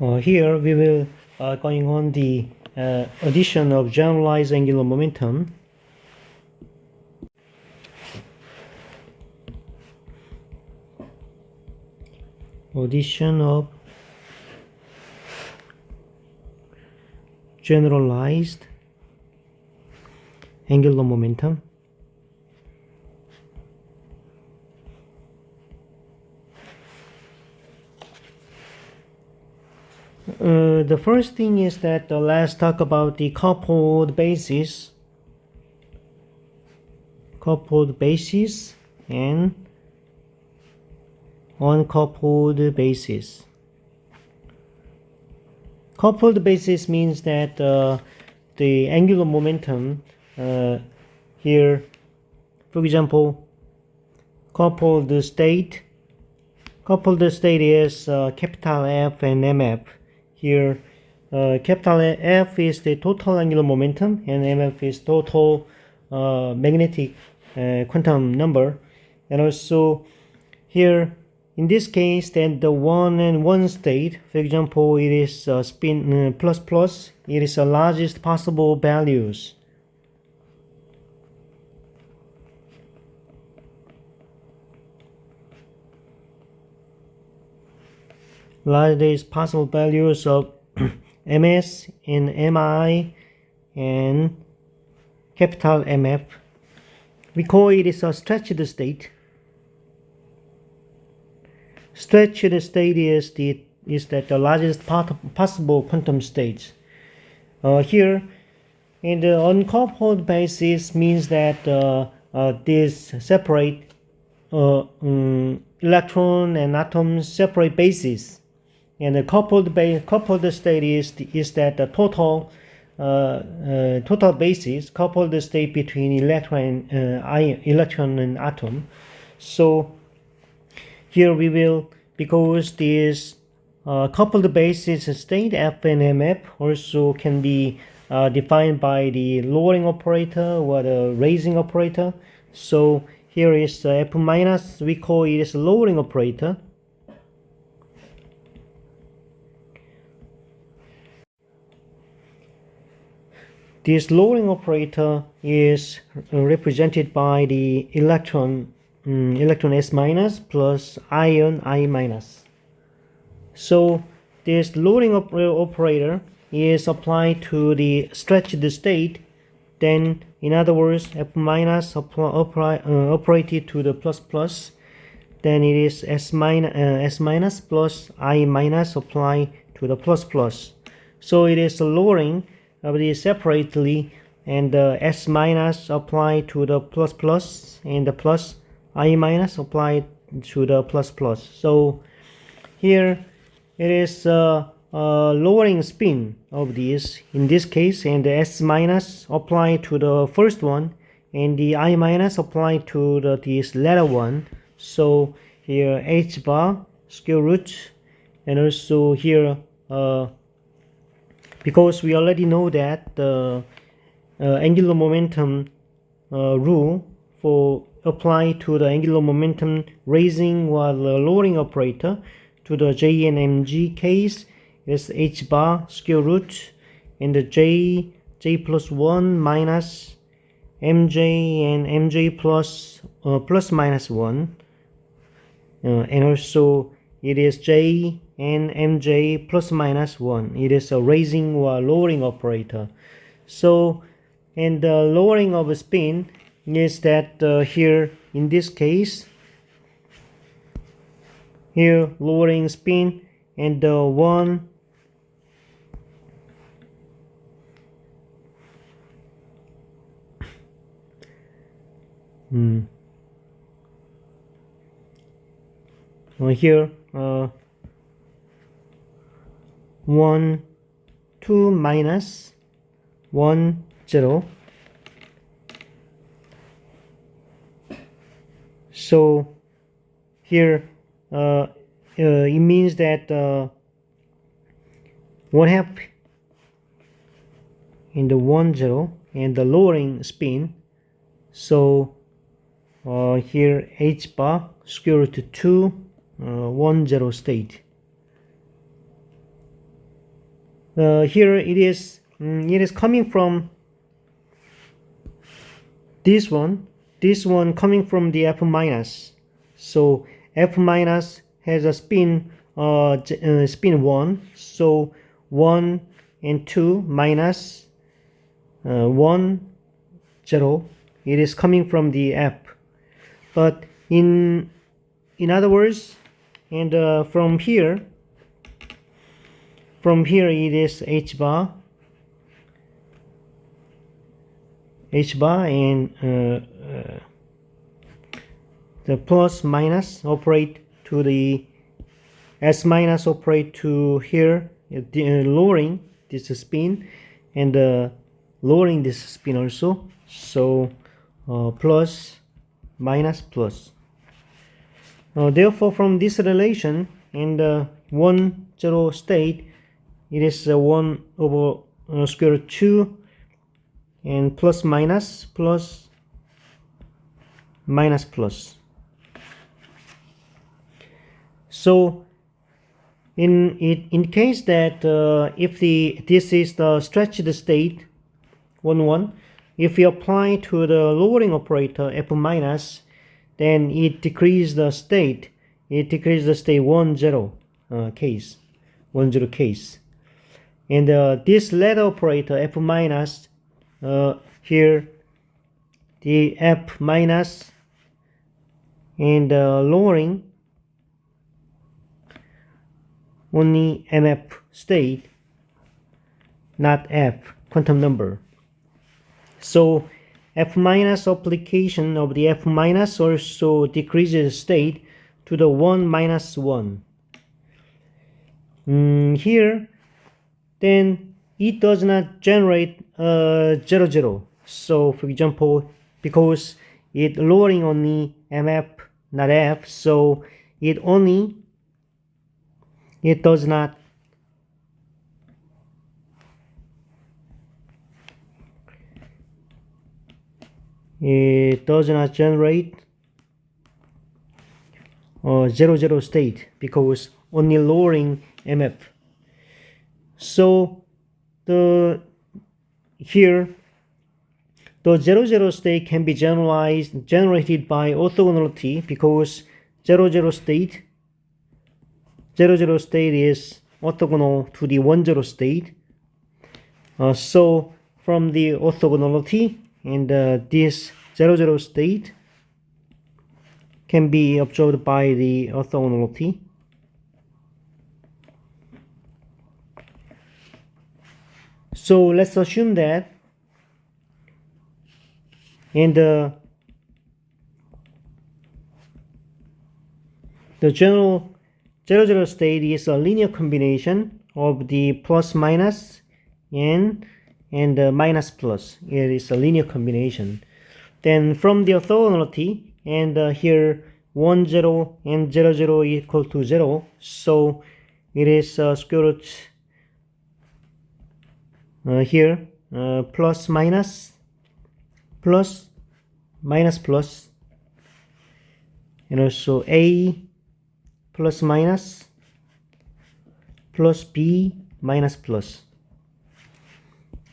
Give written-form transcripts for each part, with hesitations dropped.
Here we will going on the addition of generalized angular momentum. Addition of generalized angular momentum. The first thing is that let's talk about the coupled basis and uncoupled basis. Coupled basis means that the angular momentum here, for example, coupled state is capital F and MF. Here, capital F is the total angular momentum and MF is total magnetic quantum number. And also here, in this case, then the one and one state, for example, it is spin plus plus, it is the largest possible values. Largest possible values of MS and MI and capital MF. We call it is a stretched state. Stretched state is that the largest possible quantum states. Here, in the uncoupled basis means that this separate electron and atom separate bases. And the coupled state is that the total basis, coupled state between electron and atom. So here we will, because this coupled basis state F and MF also can be defined by the lowering operator or the raising operator. So here is F minus, we call it as lowering operator. This lowering operator is represented by the electron S minus plus ion I minus. So this lowering operator is applied to the stretched state. Then, in other words, F minus operated to the plus plus. Then it is S minus plus I minus applied to the plus plus. So it is lowering of the separately, and the S minus applied to the plus plus and the plus I minus applied to the plus plus. So here it is lowering spin of this in this case, and the S minus applied to the first one and the I minus applied to this latter one. So here H bar square root, and also here because we already know that the angular momentum rule for apply to the angular momentum raising or lowering operator to the J and Mg case is H bar square root and the J plus 1 minus Mj and Mj plus minus 1 and also it is J and Mj plus minus 1. It is a raising or lowering operator. So, and the lowering of a spin is that here in this case, here lowering spin and the one here 1 2 minus 1 0. So here it means that 1/2 in the 1 0 and the lowering spin. So here H bar square root 2 1 0 state. here it is coming from this one coming from the F minus. So F minus has a spin spin 1, so 1 and 2 minus 1 0, it is coming from the F. But in other words, and from here it is H bar and the plus minus operate to the S minus operate to here, lowering this spin and lowering this spin also. So plus minus plus. Therefore, from this relation and 1 0 state, it is 1 over square root 2 and plus minus plus minus plus. So in case that if this is the stretched state 1 1, if we apply to the lowering operator F minus, then it decreases the state. It decreases the state 1 0 case, 1 0 case, and this ladder operator F minus, here the F minus and lowering only MF state, not F quantum number. So F minus application of the F minus also decreases state to the 1 minus 1. Here, then it does not generate 0 0. So for example, because it lowering only MF, not F, so it does not generate 0 0 state because only lowering MF. So here the 0 0 state can be generated by orthogonality because 0 0 state is orthogonal to the 1 0 state. So from the orthogonality, and this 0 0 state can be observed by the orthogonality. So let's assume that, and the general 0 0 state is a linear combination of the plus minus and minus plus. It is a linear combination. Then from the orthogonality, and here 1 0 and 0 0 equal to 0, so it is square root here plus minus plus minus plus, and also A plus minus plus B minus plus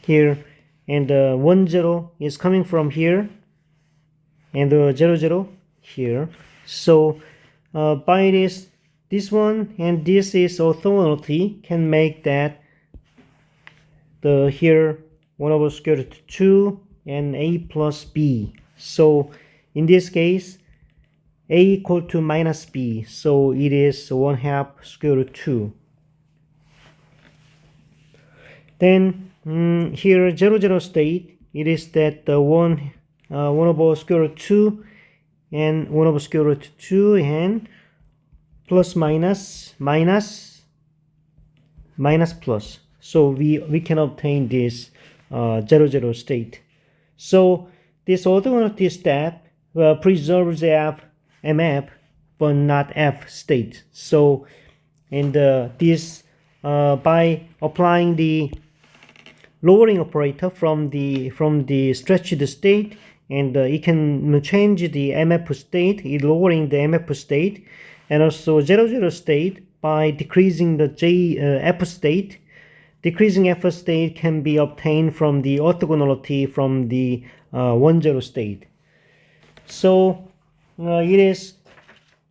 here, and 1 0 is coming from here, and 0 0 here. So by this one and this is orthogonality can make that the here 1 over square root 2 and A plus B. So in this case A equal to minus B, so it is 1/2 square root 2. Then here 0 0 state, it is that the 1 over square root 2 and 1 over square root 2 and plus minus minus minus plus. So we can obtain this 0 0 state. So this orthogonality step preserves F MF but not F state. So and this by applying the lowering operator from the stretched state, and it can change the MF state, lowering the MF state, and also 0 0 state by decreasing the F state, decreasing effort state can be obtained from the orthogonality from the 1-0 state. So it is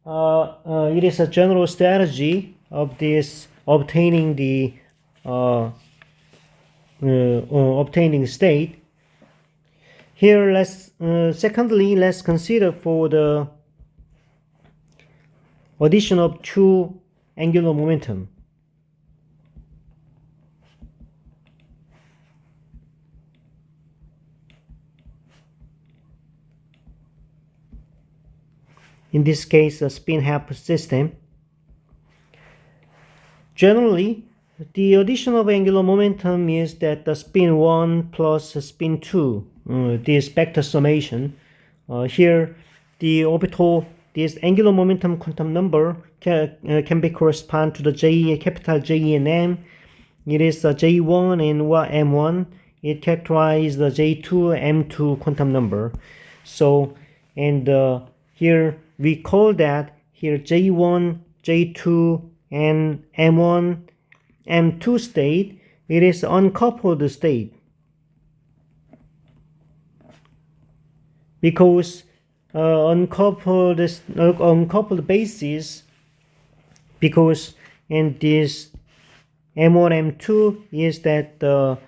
a general strategy of this obtaining the obtaining state. Here, secondly, let's consider for the addition of two angular momentum. In this case, a spin half system. Generally, the addition of angular momentum is that the spin 1 plus spin 2, this vector summation. Here, the orbital, this angular momentum quantum number can be correspond to the capital J and M. It is J1 and M1. It characterizes the J2 M2 quantum number. So, and here we call that here J1, J2, and M1, M2 state. It is uncoupled state because uncoupled basis, because in this M1, M2 is that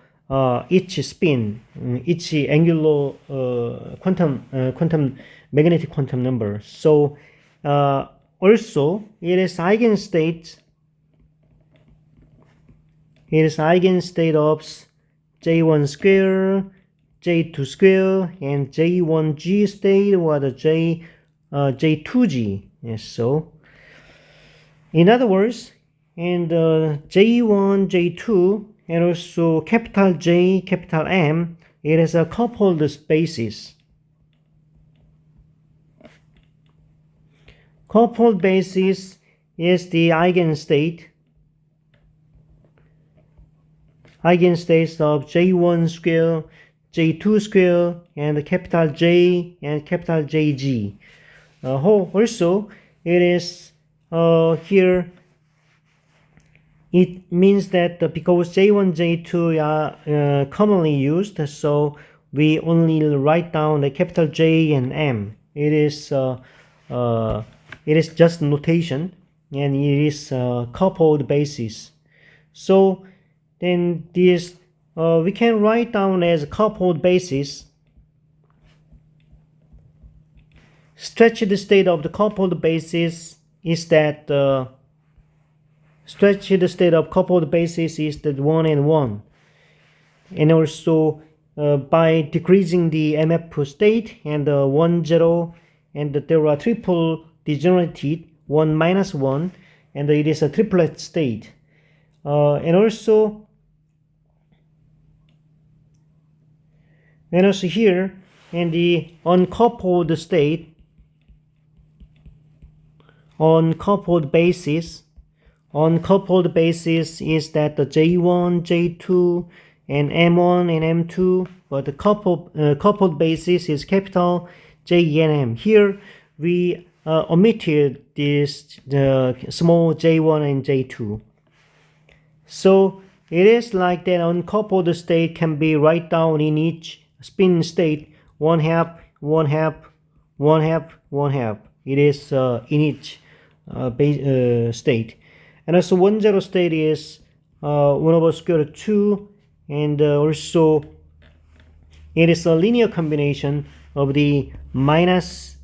each spin, each angular quantum magnetic quantum number. So also it is eigenstate. It is eigenstate of J1 square, J2 square, and J1G state or the J2G. Yes, so in other words, in the J1, J2, and also capital J, capital M, it is a coupled basis. Coupled basis is the eigenstates of J1 square, J2 square, and capital J and capital JG. Also, it is here. It means that because J1, J2 are commonly used, so we only write down the capital J and M. It is just notation, and it is coupled basis. So then this we can write down as coupled basis. Stretched state of the coupled basis is that stretched state of coupled basis is that 1 and 1, and also by decreasing the MF state and 1, 0, and there are triple degenerated 1 minus 1, and it is a triplet state, and also here in the uncoupled state, uncoupled basis is that the J1, J2, and M1 and M2, but the coupled basis is capital J and M. Here we omitted this small J1 and J2. So it is like that uncoupled state can be write down in each spin state 1/2, 1/2, 1/2, 1/2. It is in each state. And also 1, 0 state is 1 over square root 2, and also it is a linear combination of the minus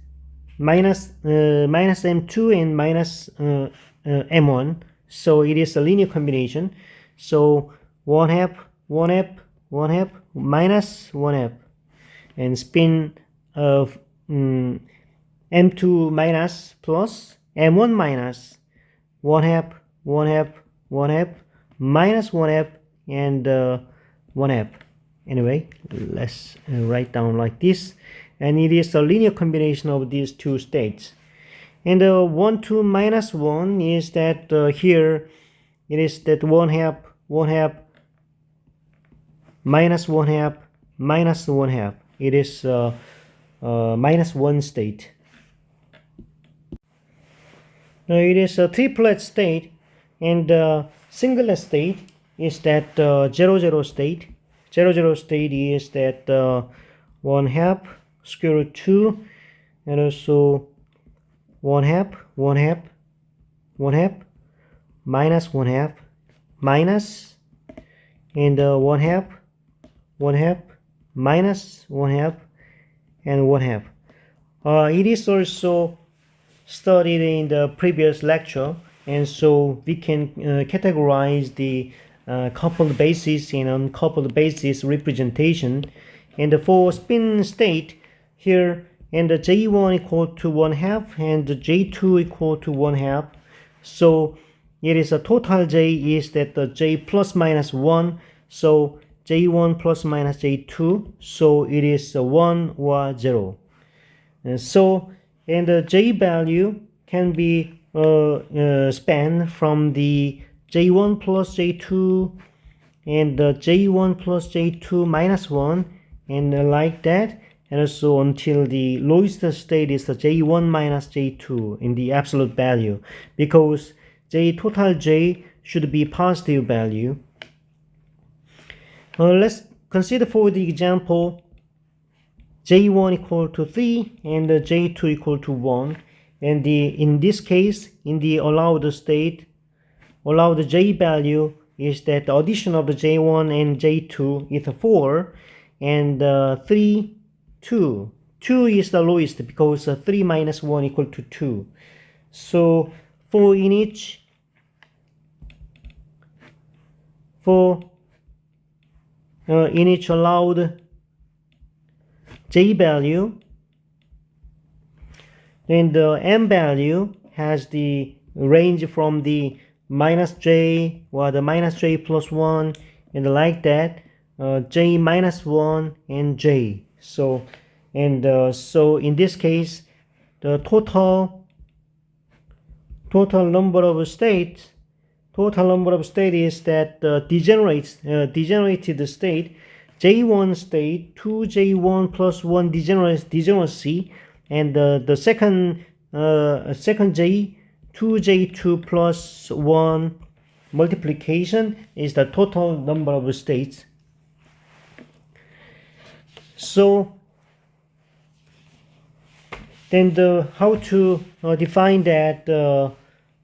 M2 and minus M1. So it is a linear combination. So 1/2, 1/2, 1/2, minus 1/2, and spin of M2 minus plus M1 minus 1/2, 1/2, 1/2, minus 1/2, and 1/2. Anyway, let's write down like this, and it is a linear combination of these two states. And 1, 2 minus 1 is that here it is that 1/2, 1/2, minus 1/2, minus 1/2. It is minus 1 state. Now it is a triplet state and singlet state. is that 0 state. 0 state is that 1/2 square root 2, and also 1/2 1/2 1/2 minus 1/2 minus, and 1/2 1/2 minus 1/2 and 1/2. It is also studied in the previous lecture, and so we can categorize the coupled basis and uncoupled basis representation. And for spin state here, and the J1 equal to 1/2 and the J2 equal to 1/2, so it is a total J is that the J plus minus 1, so J1 plus minus J2, so it is 1 or 0. And so, and the J value can be spanned from the J1 plus J2 and the J1 plus J2 minus 1, and like that, and also until the lowest state is the J1 minus J2 in the absolute value, because total J should be positive value. Let's consider for the example J1 equal to 3 and J2 equal to 1, and in this case, in the allowed state, allowed J value is that the addition of the J1 and J2 is 4, and 3 2 2 is the lowest because 3 minus 1 equal to 2. So for in each allowed J value, then the M value has the range from the minus J or the minus J plus 1, and like that, J minus 1 and J. So, and so in this case, the total number of states is that degenerated state, J1 state, 2J1 plus 1 degeneracy, and the second J, 2J2 plus 1 multiplication is the total number of states. So then how to define that,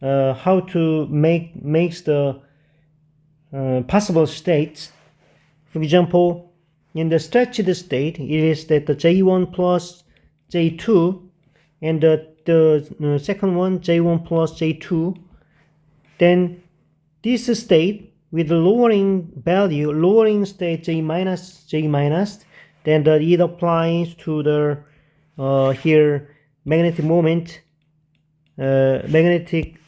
how to makes the possible states. For example, in the stretched state, it is that the J1 plus J2, and the second one J1 plus J2. Then this state with the lowering state J minus, then it applies to the here magnetic moment, magnetic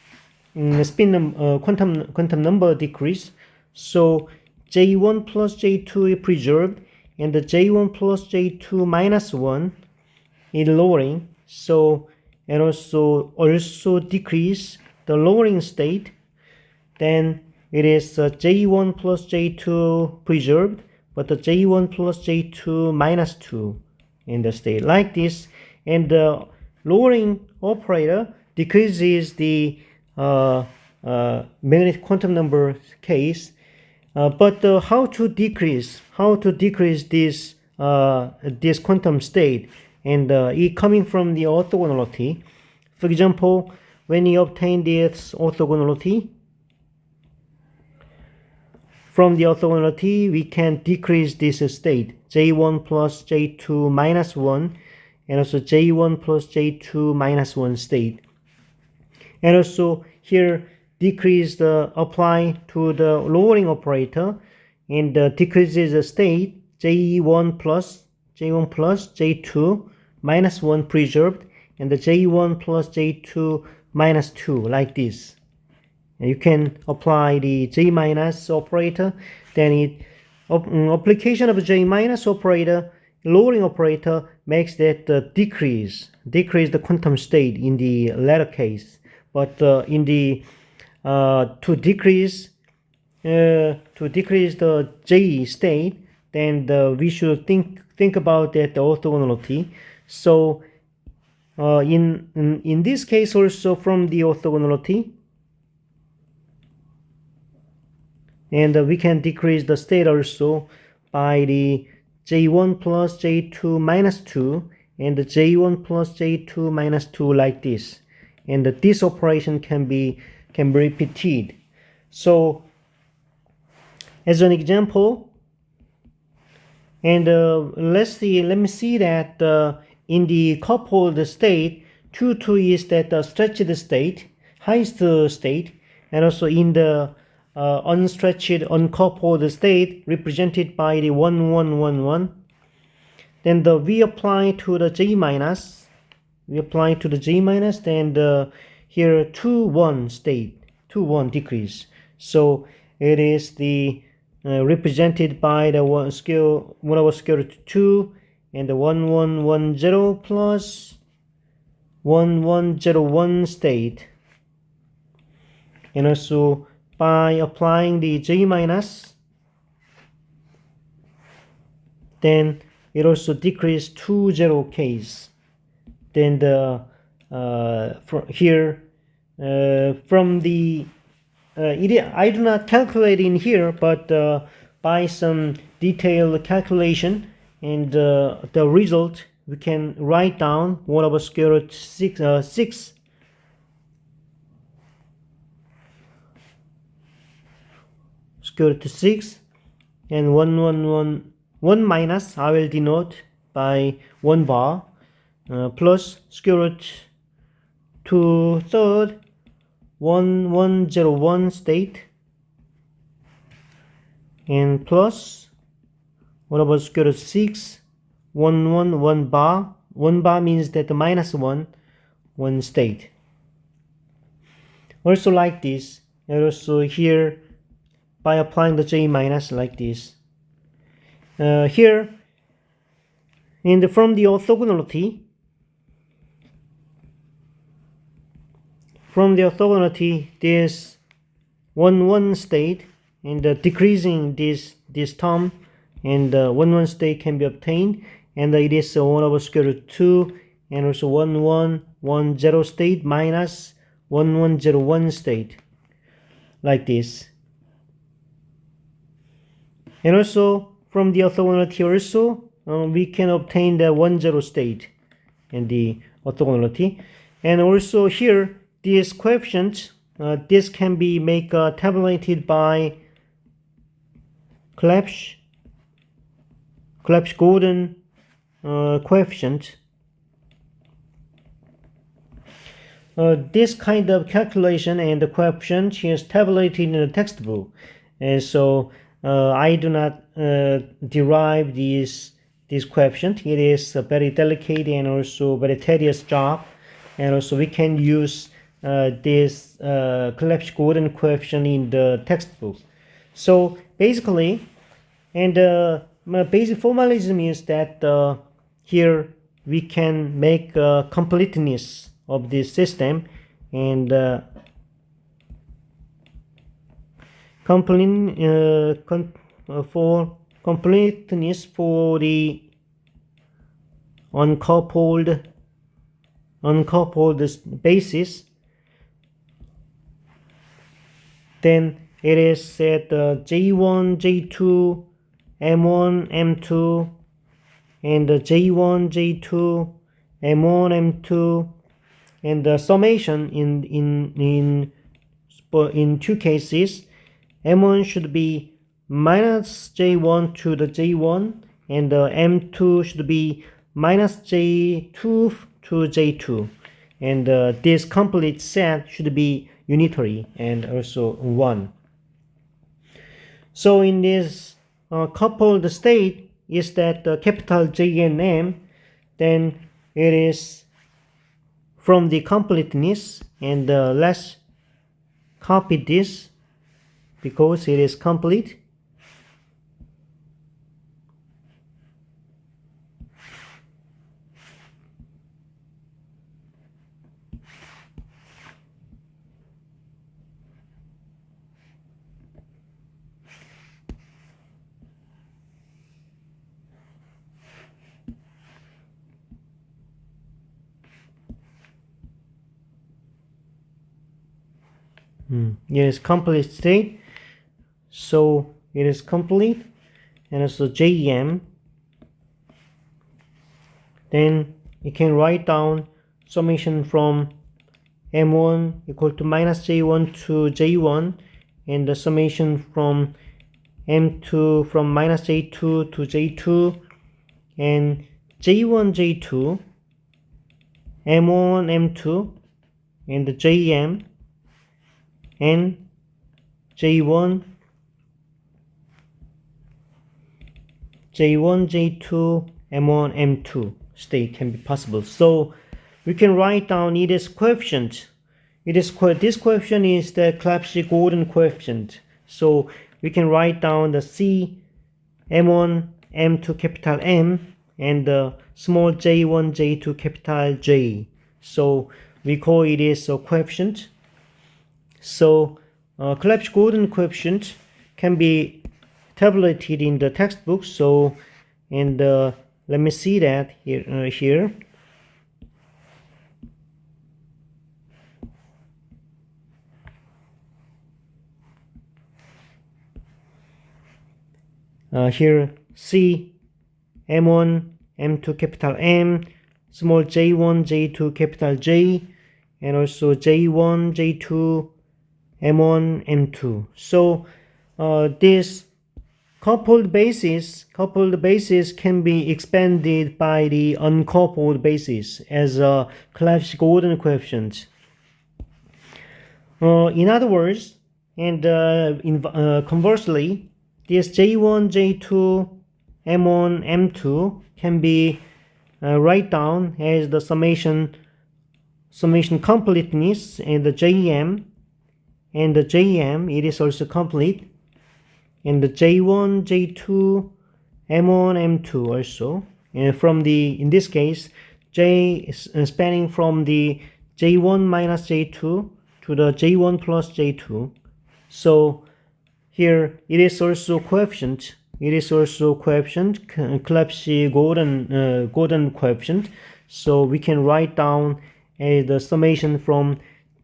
spin quantum number decrease. So J1 plus J2 is preserved, and the J1 plus J2 minus 1 is lowering. So, and also decrease the lowering state. Then it is J1 plus J2 preserved, but the J1 plus J2 minus 2 in the state like this. And the lowering operator decreases the magnetic quantum number case. But how to decrease this this quantum state, and it coming from the orthogonality. For example, when you obtain this orthogonality, from the orthogonality we can decrease this state J1 plus J2 minus 1, and also J1 plus J2 minus 1 state. And also here decrease the apply to the lowering operator, and decreases the state J1 plus J2 minus 1 preserved, and the J1 plus J2 minus 2 like this. And you can apply the J minus operator. Then application of J minus operator, lowering operator, makes that decrease the quantum state in the latter case. But in the to decrease the J state, then we should think about that orthogonality. So in this case also, from the orthogonality, and we can decrease the state also by the j1 plus j2 minus 2 and the j1 plus j2 minus 2 like this, and this operation can be repeated. So as an example, and let me see that in the coupled state, 2 2 is that stretched state, highest state, and also in the unstretched uncoupled state represented by the 1 1 1 1. Then we apply to the j minus, then here 2 1 state, 2 1 decrease. So it is the represented by the 1 over square root 2 and the 1 1 1 0 plus 1 1 0 1 state. And also by applying the j minus, then it also decreased 2 0 case. Then the from the I do not calculate in here, but by some detailed calculation and the result we can write down 1 over square root 6 square root 6 and 1 1 1 1 minus I will denote by 1 bar plus square root 2 third 1 1 0 1 state and plus 1 over square root 6 1 1 1 bar. 1 bar means that the minus 1 1 state. Also like this, and also here by applying the j minus like this. Here from the orthogonality, this 1 1 state and decreasing this term, and 1 1 state can be obtained, and it is 1 over square root 2 and also 1 1 1 0 state minus 1 1 0 1 state like this. And also from the orthogonality also we can obtain the 1 0 state in the orthogonality. And also here this coefficient, this can be tabulated by Clebsch-Gordon coefficient. This kind of calculation and the coefficient is tabulated in the textbook, and so I do not derive this coefficient. It is a very delicate and also very tedious job, and also we can use this Clebsch-Gordon coefficient in the textbook. So basically, and my basic formalism is that here we can make completeness of this system, and for completeness for the uncoupled basis, then it is at J1, J2, M1, M2, and J1, J2, M1, M2, and the summation in two cases, M1 should be minus J1 to the J1, and M2 should be minus J2 to J2, and this complete set should be unitary and also 1. So in this coupled state is that capital J and M, then it is from the completeness, and let's copy this because it is complete. Yes, complete state. So it is complete. And also JM. Then you can write down summation from M1 equal to minus J1 to J1, and the summation from M2 from minus J2 to J2, and J1 J2, M1 M2, and the JM, and J1 J2, M1 M2 state can be possible. So we can write down it is coefficient. This coefficient is the Clebsch-Gordon coefficient. So we can write down the C M1 M2 capital M and the small J1 J2 capital J. So we call it as a coefficient. So Clebsch-Gordon coefficient can be tabulated in the textbook. So and let me see that here. Here C M1 M2 capital M, small J1 J2 capital J, and also J1 J2 M1 M2. So this coupled basis can be expanded by the uncoupled basis as a Clebsch-Gordon coefficient. In other words, and conversely, this J1 J2 M1 M2 can be write down as the summation completeness, and the JM it is also complete, and the J1 J2 M1 M2 also, and from the in this case J is spanning from the J1 minus J2 to the J1 plus J2. So here it is also coefficient. Clebsch-Gordon coefficient. So we can write down the summation from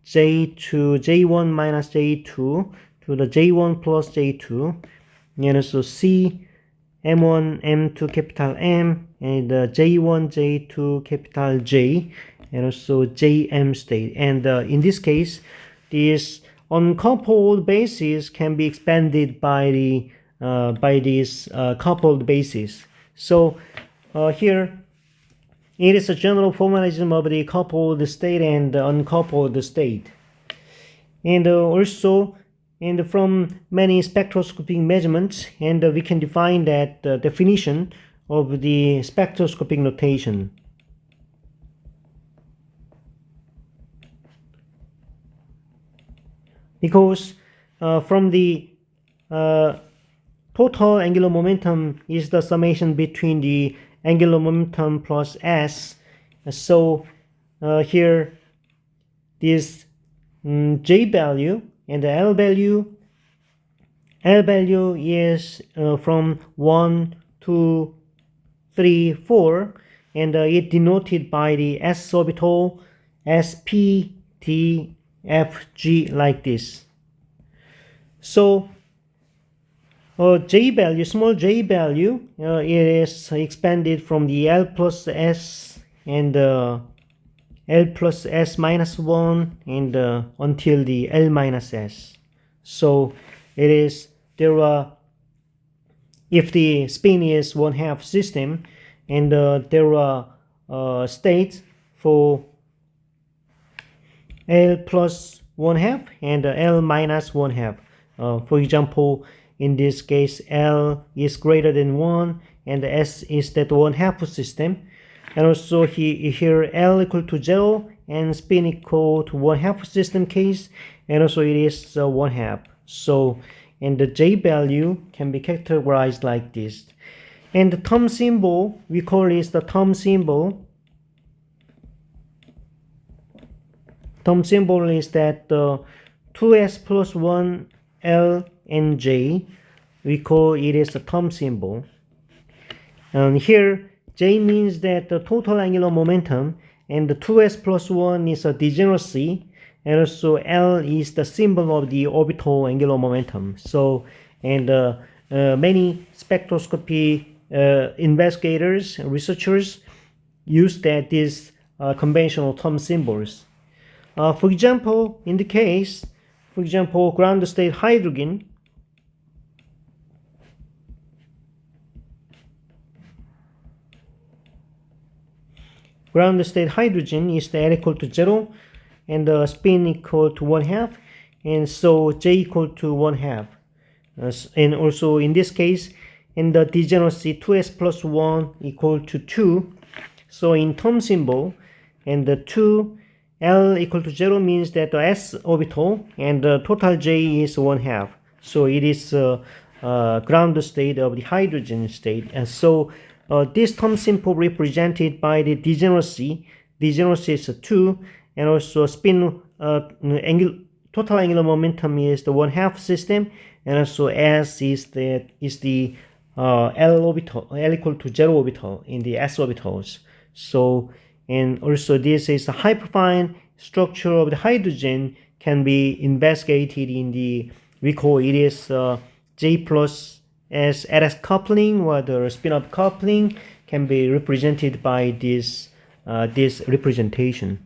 J to J1 minus J2 to the J1 plus J2, and also C M1 M2 capital M, and J1 J2 capital J, and also JM state. And in this case, this uncoupled basis can be expanded by the this coupled basis. So here it is a general formalism of the coupled state and the uncoupled state. And also, and from many spectroscopic measurements, and we can define that definition of the spectroscopic notation. Because from the total angular momentum is the summation between the angular momentum plus s. So here this J value and the L value is from 1, 2, 3, 4, and it denoted by the s orbital S, P, T, F, G, like this. So J value, small J value, it is expanded from the L plus S and L plus S minus 1 and until the L minus S. So it is, there are, if the spin is 1/2 system, and there are states for L plus 1/2 and L minus 1/2. For example, in this case, L is greater than 1 and S is that 1/2 system. And also here L equal to 0 and spin equal to 1/2 system case, and also it is 1/2. So, and the J value can be categorized like this. And the term symbol, we call this the term symbol. Term symbol is that 2s plus 1 L and J, we call it as a term symbol. And here J means that the total angular momentum, and the 2s plus 1 is a degeneracy, and also L is the symbol of the orbital angular momentum. So and many spectroscopy investigators, researchers use these conventional term symbols. For example, in the case, for example, ground state hydrogen, ground state hydrogen is the L equal to 0 and the spin equal to 1/2, and so J equal to 1/2. And also in this case, in the degeneracy 2s plus 1 equal to 2. So in term symbol, and the 2 L equal to 0 means that the s orbital and the total J is 1/2. So it is ground state of the hydrogen state. And so this term symbol represented by the degeneracy is 2, and also spin total angular momentum is the 1/2 system, and also s is the L orbital, L equal to 0 orbital in the s orbitals. So, and also this is a hyperfine structure of the hydrogen can be investigated in the, we call it is J plus S LS coupling, or the spin-up coupling can be represented by this representation.